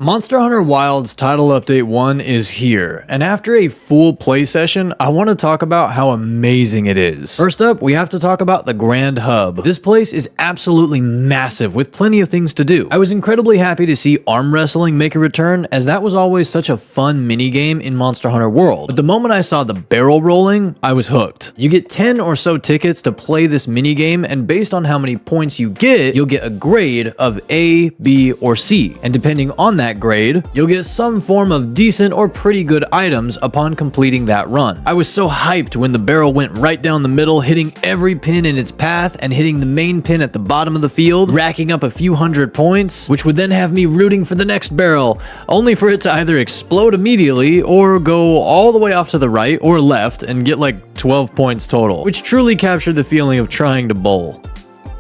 Monster Hunter Wilds Title Update 1 is here, and after a full play session, I want to talk about how amazing it is. First up, we have to talk about the Grand Hub. This place is absolutely massive with plenty of things to do. I was incredibly happy to see arm wrestling make a return, as that was always such a fun minigame in Monster Hunter World. But the moment I saw the barrel rolling, I was hooked. You get 10 or so tickets to play this minigame, and based on how many points you get, you'll get a grade of A, B, or C. And depending on that grade, you'll get some form of decent or pretty good items upon completing that run. I was so hyped when the barrel went right down the middle, hitting every pin in its path and hitting the main pin at the bottom of the field, racking up a few hundred points, which would then have me rooting for the next barrel, only for it to either explode immediately or go all the way off to the right or left and get like 12 points total, which truly captured the feeling of trying to bowl.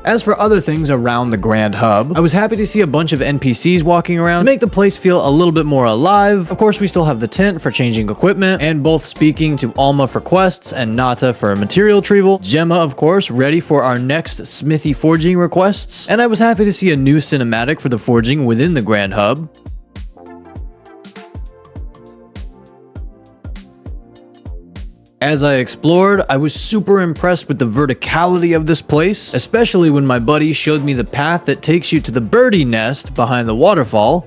As for other things around the Grand Hub, I was happy to see a bunch of NPCs walking around to make the place feel a little bit more alive. Of course, we still have the tent for changing equipment, and both speaking to Alma for quests and Nata for material retrieval. Gemma, of course, ready for our next smithy forging requests. And I was happy to see a new cinematic for the forging within the Grand Hub. As I explored, I was super impressed with the verticality of this place, especially when my buddy showed me the path that takes you to the birdie nest behind the waterfall.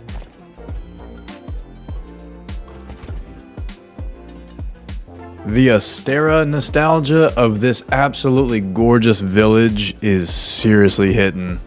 The Astera nostalgia of this absolutely gorgeous village is seriously hitting.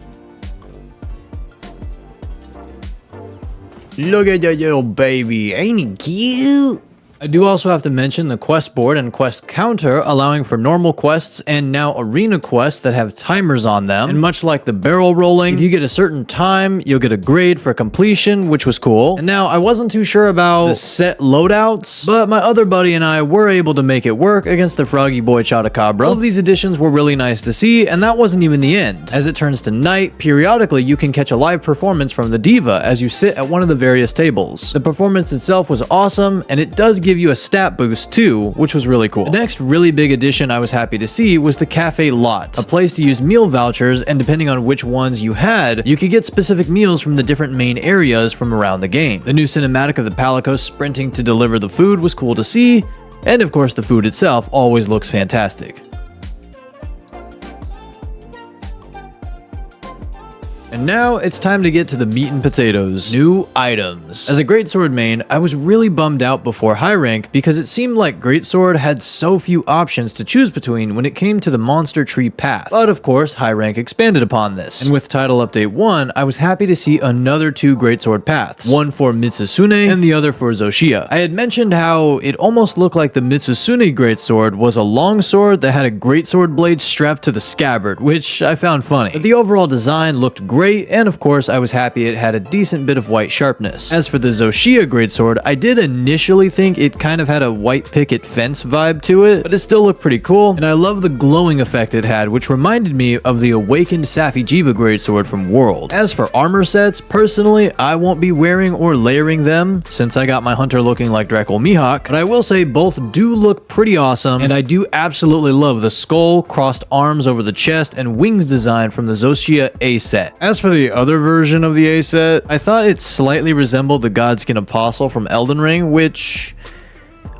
Look at that little baby, ain't he cute? I do also have to mention the quest board and quest counter, allowing for normal quests and now arena quests that have timers on them. And much like the barrel rolling, if you get a certain time, you'll get a grade for completion, which was cool. And now I wasn't too sure about the set loadouts, but my other buddy and I were able to make it work against the Froggy Boy Chotacabra. All of these additions were really nice to see, and that wasn't even the end. As it turns to night, periodically you can catch a live performance from the Diva as you sit at one of the various tables. The performance itself was awesome, and it does give you a stat boost too, which was really cool. The next really big addition I was happy to see was the Cafe Lot, a place to use meal vouchers, and depending on which ones you had, you could get specific meals from the different main areas from around the game. The new cinematic of the Palicos sprinting to deliver the food was cool to see, and of course the food itself always looks fantastic. And now it's time to get to the meat and potatoes. New items. As a greatsword main, I was really bummed out before high rank because it seemed like greatsword had so few options to choose between when it came to the monster tree path. But of course, high rank expanded upon this. And with title update 1, I was happy to see another 2 greatsword paths. One for Mizutsune and the other for Zoh Shia. I had mentioned how it almost looked like the Mizutsune greatsword was a long sword that had a greatsword blade strapped to the scabbard, which I found funny. But the overall design looked great, and of course I was happy it had a decent bit of white sharpness. As for the Zoh Shia greatsword, I did initially think it kind of had a white picket fence vibe to it, but it still looked pretty cool, and I love the glowing effect it had, which reminded me of the awakened Safi'jiiva greatsword from World. As for armor sets, personally I won't be wearing or layering them since I got my hunter looking like Drakul Mihawk, but I will say both do look pretty awesome, and I do absolutely love the skull, crossed arms over the chest, and wings design from the Zoh Shia A set. As for the other version of the A set, I thought it slightly resembled the Godskin Apostle from Elden Ring, which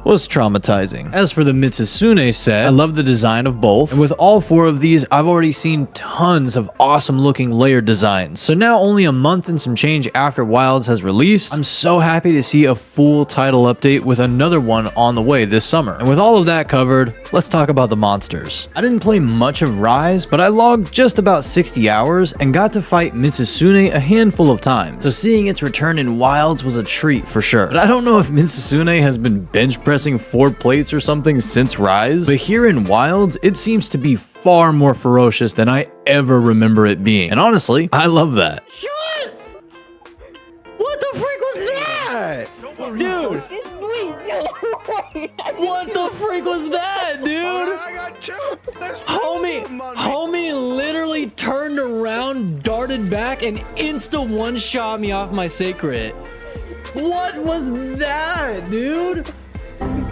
was traumatizing. As for the Mizutsune set, I love the design of both, and with all 4 of these, I've already seen tons of awesome looking layered designs. So now only a month and some change after Wilds has released, I'm so happy to see a full title update with another one on the way this summer. And with all of that covered, let's talk about the monsters. I didn't play much of Rise, but I logged just about 60 hours and got to fight Mizutsune a handful of times. So seeing its return in Wilds was a treat for sure. But I don't know if Mizutsune has been bench pressing 4 plates or something since Rise, but here in Wilds, it seems to be far more ferocious than I ever remember it being. And honestly, I love that. Shut! What the freak was that? Dude! What the freak was that, dude? Homie literally turned around, darted back, and insta one-shot me off my sacred. What was that, dude?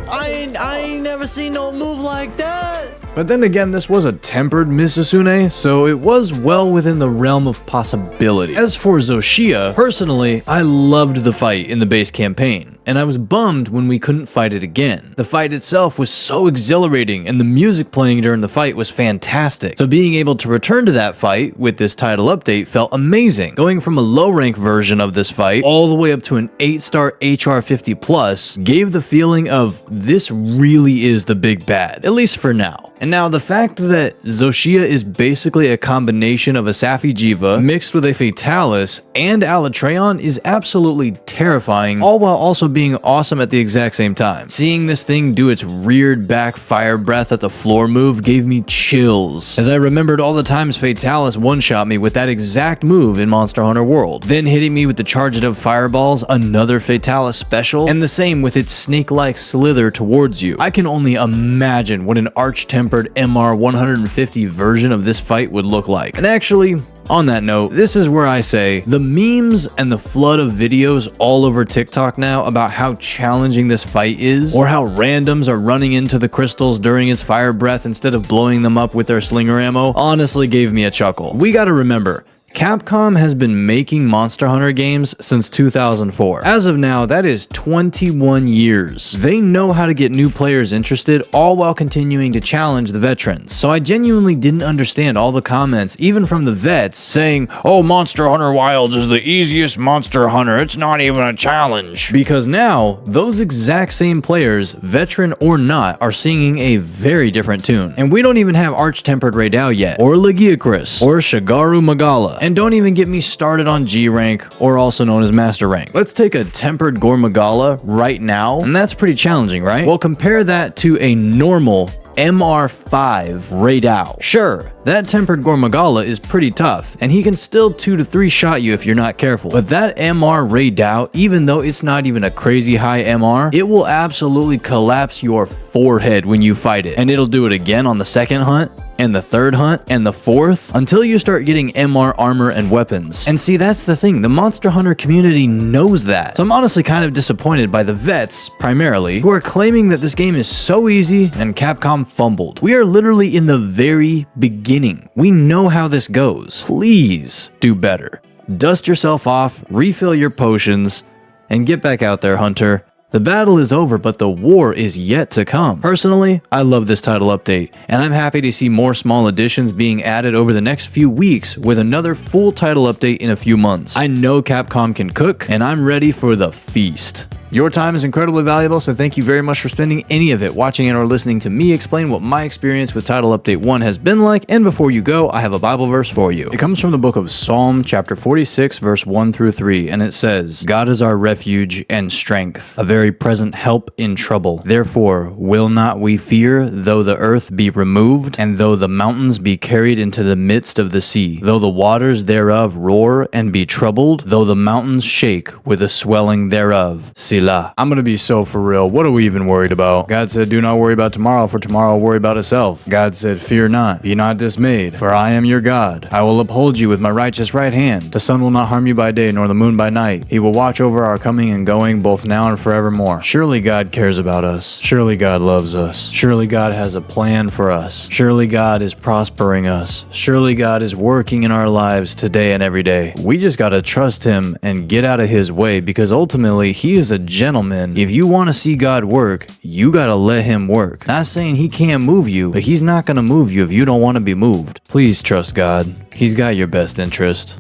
I ain't never seen no move like that. But then again, this was a tempered Mizutsune, so it was well within the realm of possibility. As for Zoh Shia, personally, I loved the fight in the base campaign, and I was bummed when we couldn't fight it again. The fight itself was so exhilarating, and the music playing during the fight was fantastic. So being able to return to that fight with this title update felt amazing. Going from a low rank version of this fight all the way up to an 8-star HR 50 plus gave the feeling of this really is the big bad, at least for now. And now the fact that Zoh Shia is basically a combination of a Safi Jiva mixed with a Fatalis and Alatreon is absolutely terrifying, all while also being awesome at the exact same time. Seeing this thing do its reared back fire breath at the floor move gave me chills, as I remembered all the times Fatalis one-shot me with that exact move in Monster Hunter World, then hitting me with the charged up fireballs, another Fatalis special, and the same with its snake-like slither towards you. I can only imagine what an arch-tempered MR 150 version of this fight would look like. And actually, on that note, this is where I say the memes and the flood of videos all over TikTok now about how challenging this fight is, or how randoms are running into the crystals during its fire breath instead of blowing them up with their slinger ammo, honestly gave me a chuckle. We gotta remember, Capcom has been making Monster Hunter games since 2004. As of now, that is 21 years. They know how to get new players interested, all while continuing to challenge the veterans. So I genuinely didn't understand all the comments, even from the vets, saying, "Oh, Monster Hunter Wilds is the easiest Monster Hunter, it's not even a challenge." Because now, those exact same players, veteran or not, are singing a very different tune. And we don't even have Arch-Tempered Raidao yet, or Legiacris, or Shigaru Magala. And don't even get me started on G rank, or also known as Master rank. Let's take a tempered Gormagala right now, and that's pretty challenging, right? Well, compare that to a normal MR5 Raidao. Sure, that tempered Gormagala is pretty tough, and he can still 2 to 3 shot you if you're not careful. But that MR Raidao, even though it's not even a crazy high MR, it will absolutely collapse your forehead when you fight it. And it'll do it again on the second hunt, and the third hunt, and the fourth, until you start getting MR armor and weapons. And see, that's the thing, the Monster Hunter community knows that. So I'm honestly kind of disappointed by the vets, primarily, who are claiming that this game is so easy and Capcom fumbled. We are literally in the very beginning. We know how this goes. Please do better. Dust yourself off, refill your potions, and get back out there, Hunter. The battle is over, but the war is yet to come. Personally, I love this title update, and I'm happy to see more small additions being added over the next few weeks with another full title update in a few months. I know Capcom can cook, and I'm ready for the feast. Your time is incredibly valuable, so thank you very much for spending any of it watching and or listening to me explain what my experience with Title Update 1 has been like, and before you go, I have a Bible verse for you. It comes from the book of Psalm, chapter 46, verse 1 through 3, and it says, "God is our refuge and strength, a very present help in trouble. Therefore will not we fear, though the earth be removed, and though the mountains be carried into the midst of the sea, though the waters thereof roar and be troubled, though the mountains shake with the swelling thereof. Selah." I'm gonna be so for real. What are we even worried about? God said, "Do not worry about tomorrow, for tomorrow will worry about itself." God said, "Fear not, be not dismayed, for I am your God. I will uphold you with my righteous right hand. The sun will not harm you by day, nor the moon by night. He will watch over our coming and going, both now and forevermore." Surely God cares about us. Surely God loves us. Surely God has a plan for us. Surely God is prospering us. Surely God is working in our lives today and every day. We just gotta trust him and get out of his way, because ultimately he is a gentleman. If you want to see God work, you gotta let him work. Not saying he can't move you, but he's not gonna move you if you don't want to be moved. Please trust God. He's got your best interest.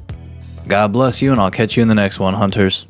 God bless you, and I'll catch you in the next one, hunters.